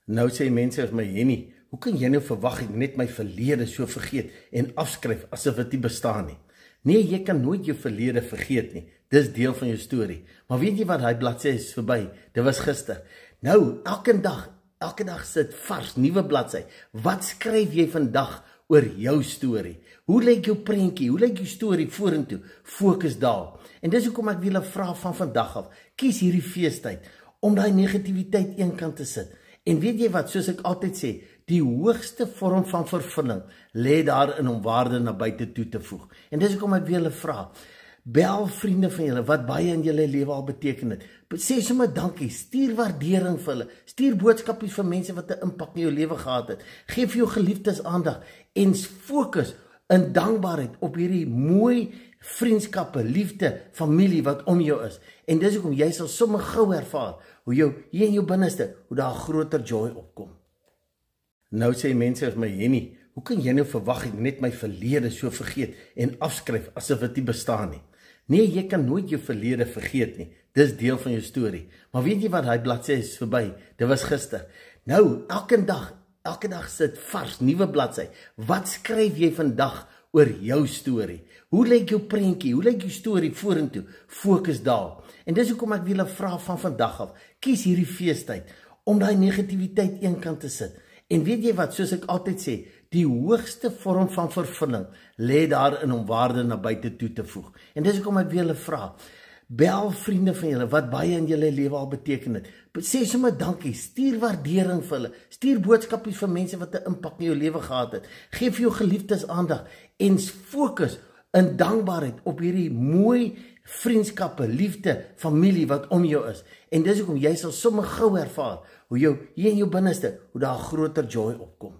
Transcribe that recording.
Nou sê mense as my Henny, hoe kan jy nou verwag ek net my verlede so vergeet en afskryf asof dit nie bestaan nie? Nee, jy kan nooit jou verlede vergeet nie. Dis deel van jou storie. Maar weet jy wat, daai bladsy is verby. Dit was gister. Nou, elke dag sit vars, nuwe bladsy. Wat skryf jy vandag oor jou storie? Hoe lyk jou prentjie? Hoe lyk jou storie vorentoe? Fokus daar. En dis hoekom ek wil 'n vraag van vandag af. Kies hierdie feestyd om daai negativiteit eenkant te sit. En weet jy wat, soos ek altyd sê, die hoogste vorm van vervulling lê daarin om waarde na buite toe te voeg. En dis hoekom ek wil julle vra, bel vriende van julle wat baie in julle lewe al beteken het. Sê sommer dankie, stuur waardering vir hulle, stuur boodskapies vir mense wat 'n impak in jou lewe gehad het. Geef jou geliefdes aandag en fokus in dankbaarheid op hierdie mooi vriendskappe, liefde, familie wat om jou is. En dis hoekom jy sal sommer gou ervaar hoe jou hier in jou binneste, hoe daar 'n groter joy opkom. Nou sê mense as my Henny, hoe kan jy nou verwag ek net my verlede so vergeet en afskryf asof dit nie bestaan nie? Nee, jy kan nooit jou verlede vergeet nie. Dis deel van jou storie. Maar weet jy wat, daai bladsy is verby. Dit was gister. Nou, elke dag sit vars, nuwe bladsy. Wat skryf jy vandag oor jou storie? Hoe lyk jou prentjie? Hoe lyk jou storie vorentoe? Fokus daar. En dis hoekom ek wil 'n vraag van vandag af. Kies hierdie feestyd om daai negativiteit eenkant te sit. En weet jy wat, soos ek altyd sê, die hoogste vorm van vervulling lê daarin om waarde na buite toe te voeg. En dis hoekom ek wil julle vra, bel vriende van julle wat baie in julle lewe al beteken het. Sê sommer dankie, stuur waardering vir hulle, stuur boodskapies vir mense wat 'n impak in jou lewe gehad het. Geef jou geliefdes aandag en fokus in dankbaarheid op hierdie mooi vriendskappe, liefde, familie wat om jou is. En dis hoekom jy sal sommer gou ervaar hoe jou hier in jou binneste, hoe daar 'n groter joy opkom.